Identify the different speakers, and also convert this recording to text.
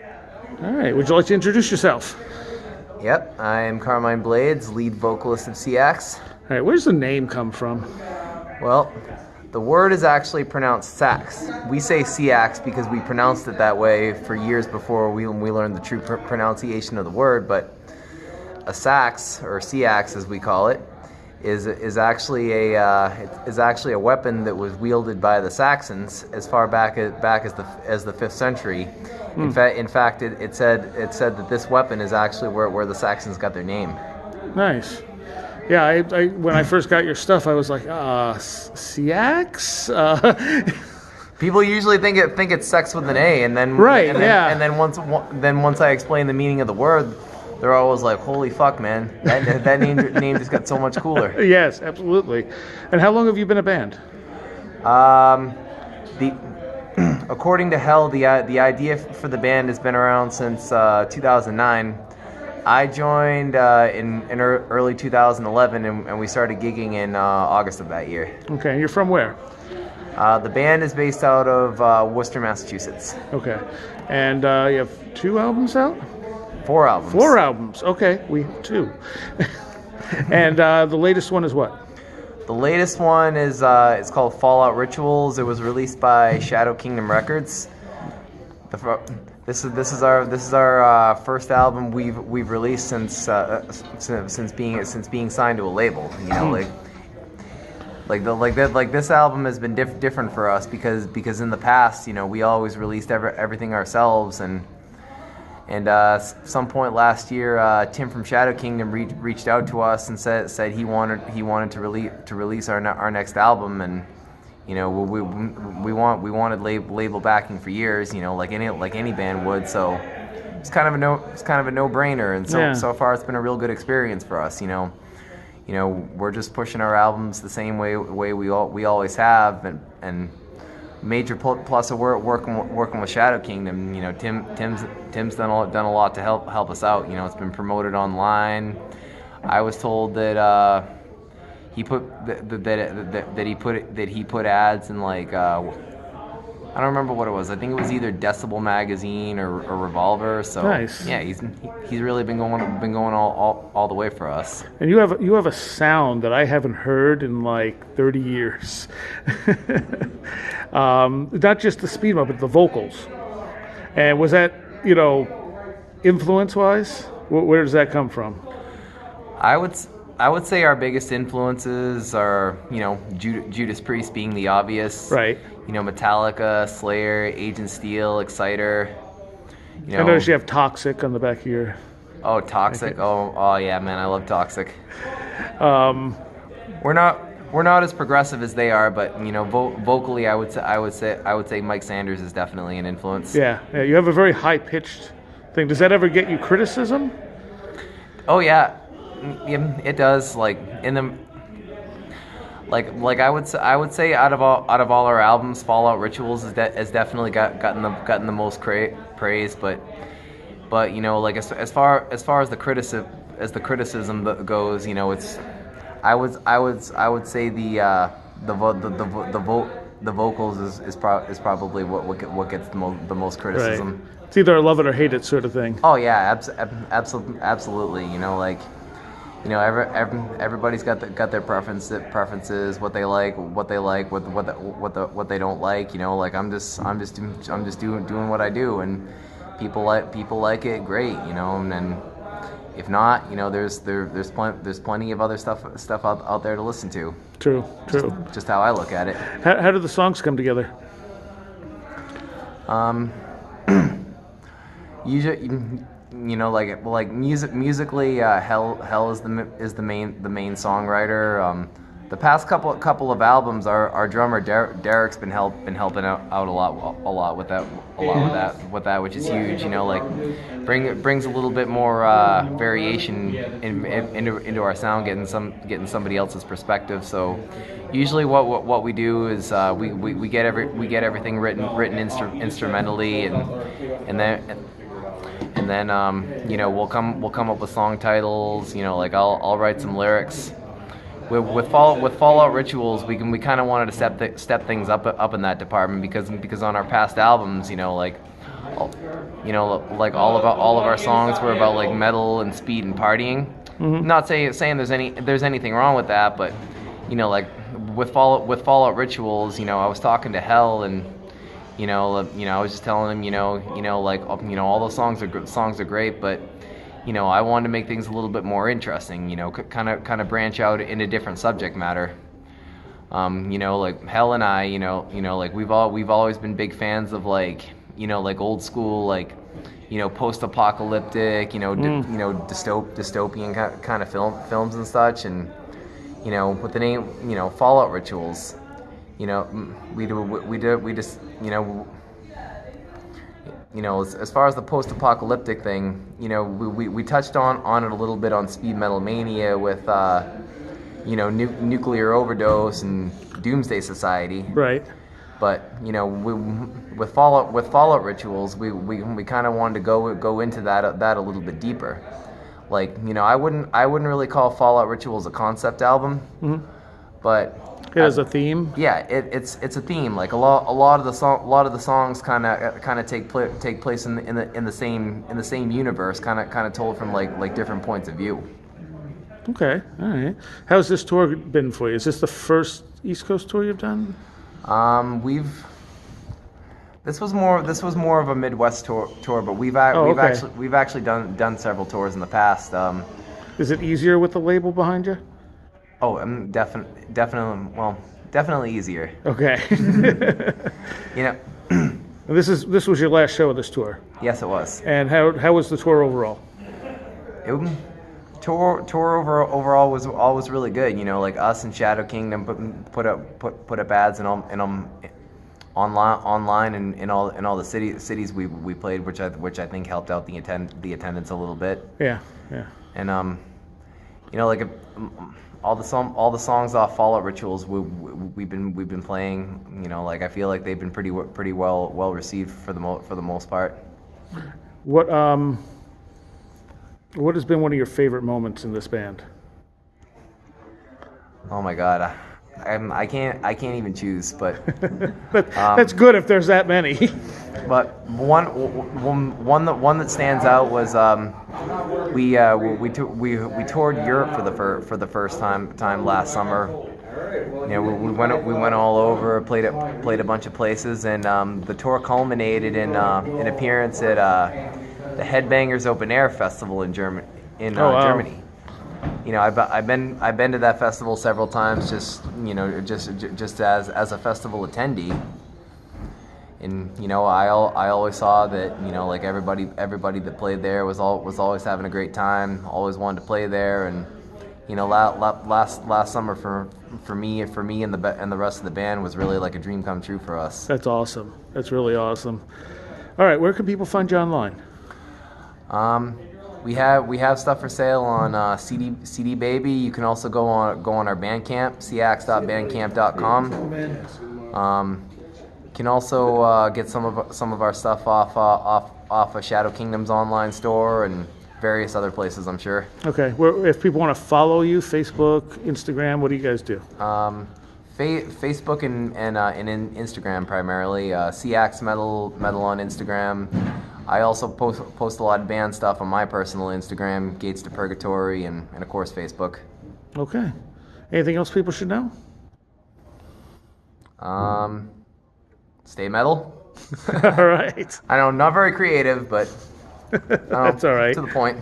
Speaker 1: All right. Would you like to introduce yourself?
Speaker 2: Yep, I'm Carmine Blades, lead vocalist of Seax.
Speaker 1: All right. Where's the name come from?
Speaker 2: Well, the word is actually pronounced sax. We say Seax because we pronounced it that way for years before we learned the true pronunciation of the word. But a sax, or Seax as we call it, is actually a weapon that was wielded by the Saxons as far back as the 5th century. In fact, it said that this weapon is actually where the Saxons got their name.
Speaker 1: Nice. Yeah, I when I first got your stuff, I was like, Seax?
Speaker 2: People usually think it's sex with an A, and then once I explain the meaning of the word, they're always like, "Holy fuck, man! That name just got so much cooler."
Speaker 1: Yes, absolutely. And how long have you been a band?
Speaker 2: According to Hell, the idea for the band has been around since 2009. I joined in early 2011, and we started gigging in August of that year.
Speaker 1: Okay, and you're from where?
Speaker 2: The band is based out of Worcester, Massachusetts.
Speaker 1: Okay, and you have 2 albums out?
Speaker 2: 4 albums.
Speaker 1: 4 albums. Okay, we have 2. And the latest one is what?
Speaker 2: The latest one is it's called Fallout Rituals. It was released by Shadow Kingdom Records. This is our first album we've released since being signed to a label. You know, like this album has been different for us because in the past, you know, we always released everything ourselves, and some point last year, Tim from Shadow Kingdom reached out to us and said he wanted to release our next album, and you know we wanted label backing for years, you know, like any band would. So it's kind of a no-brainer, and so far it's been a real good experience for us. You know, we're just pushing our albums the same way we always have, and major plus of working with Shadow Kingdom. You know, Tim's done a lot to help us out. You know, it's been promoted online. I was told that he put ads in, like, I don't remember what it was. I think it was either Decibel magazine or Revolver. So
Speaker 1: nice.
Speaker 2: Yeah, he's really been going all the way for us.
Speaker 1: And you have a sound that I haven't heard in like 30 years. Not just the speed up, but the vocals. And was that, you know, influence-wise? Where does that come from?
Speaker 2: I would say our biggest influences are, you know, Judas Priest being the obvious.
Speaker 1: Right.
Speaker 2: You know, Metallica, Slayer, Agent Steel, Exciter. You know,
Speaker 1: I noticed you have Toxic on the back of your...
Speaker 2: Oh, Toxic. Oh yeah, man, I love Toxic. We're not as progressive as they are, but you know, vocally, I would say Mike Sanders is definitely an influence.
Speaker 1: Yeah, you have a very high pitched thing. Does that ever get you criticism?
Speaker 2: Oh yeah, it does. Like in the like I would say out of all our albums, Fallout Rituals has definitely gotten the most praise, but you know, like as far as the criticism goes, you know, it's I would say the vocals is probably what gets the most criticism.
Speaker 1: Right. It's either a love it or hate it sort of thing.
Speaker 2: Oh yeah, absolutely. You know, like, you know, everybody's got their preferences, what they like, what they don't like. You know, like I'm just doing what I do, and people like it, great. You know, and if not, you know, there's plenty of other stuff out there to listen to.
Speaker 1: True.
Speaker 2: Just how I look at it.
Speaker 1: How do the songs come together?
Speaker 2: Usually, you know, like musically, Hell is the main songwriter. The past couple of albums, our drummer Derek's been helping out a lot with that, which is huge. You know, like brings a little bit more variation into our sound, getting somebody else's perspective. So usually what we do is we get everything written instrumentally, and then you know, we'll come up with song titles. You know, like I'll write some lyrics. With Fallout Rituals, we kind of wanted to step things up in that department because on our past albums, you know, like you know, like all of our songs were about like metal and speed and partying. Not saying there's anything wrong with that, but you know, like with Fallout Rituals, you know, I was talking to Hell, and you know, I was just telling him, like all those songs are great, but you know, I wanted to make things a little bit more interesting, you know, kind of branch out into different subject matter. You know, like Hell and I, like we've always been big fans of like, you know, like old school, like, you know, post-apocalyptic, dystopian kind of films and such, and you know, with the name, you know, Fallout Rituals, you know, we just, you know, as far as the post-apocalyptic thing, you know, we touched on it a little bit on Speed Metal Mania with, you know, nuclear overdose and Doomsday Society.
Speaker 1: Right.
Speaker 2: But you know, with Fallout Rituals, we kind of wanted to go into that a little bit deeper. Like, you know, I wouldn't really call Fallout Rituals a concept album, but
Speaker 1: it has a theme.
Speaker 2: Yeah, it's a theme. Like a lot of the songs kind of take place in the same universe, kind of told from like different points of view.
Speaker 1: Okay, all right. How's this tour been for you? Is this the first East Coast tour you've done?
Speaker 2: This was more of a Midwest tour, but we've actually done several tours in the past.
Speaker 1: Is it easier with the label behind you?
Speaker 2: Oh, definitely easier.
Speaker 1: Okay.
Speaker 2: You know,
Speaker 1: this was your last show of this tour.
Speaker 2: Yes, it was.
Speaker 1: And how was the tour overall?
Speaker 2: Tour overall was always really good. You know, like us and Shadow Kingdom put up ads and online and in all the cities we played, which I think helped out the attendance a little bit.
Speaker 1: Yeah.
Speaker 2: And you know, like all the songs off Fallout Rituals we've been playing. You know, like I feel like they've been pretty well received for the most part.
Speaker 1: What has been one of your favorite moments in this band?
Speaker 2: Oh my God, I can't even choose, but
Speaker 1: that's good if there's that many.
Speaker 2: But one that stands out was we toured Europe for the first time last summer. You know, we went all over, played a bunch of places, and the tour culminated in an appearance at the Headbangers Open Air Festival in Germany. Germany. You know, I've been to that festival several times, just as a festival attendee. And you know, I always saw that, you know, like everybody that played there was always having a great time, always wanted to play there. And you know, last summer for me and the rest of the band was really like a dream come true for us.
Speaker 1: That's awesome. That's really awesome. All right, where can people find you online?
Speaker 2: We have stuff for sale on CD Baby. You can also go on our Bandcamp, seax.bandcamp.com. You can also get some of our stuff off of Shadow Kingdom's online store and various other places, I'm sure.
Speaker 1: Okay. If people want to follow you, Facebook, Instagram, what do you guys do?
Speaker 2: Facebook and Instagram primarily. Seax Metal on Instagram. I also post a lot of band stuff on my personal Instagram, Gates to Purgatory, and of course Facebook.
Speaker 1: Okay. Anything else people should know?
Speaker 2: Stay metal.
Speaker 1: All right.
Speaker 2: I know, not very creative, but
Speaker 1: that's all right.
Speaker 2: To the point.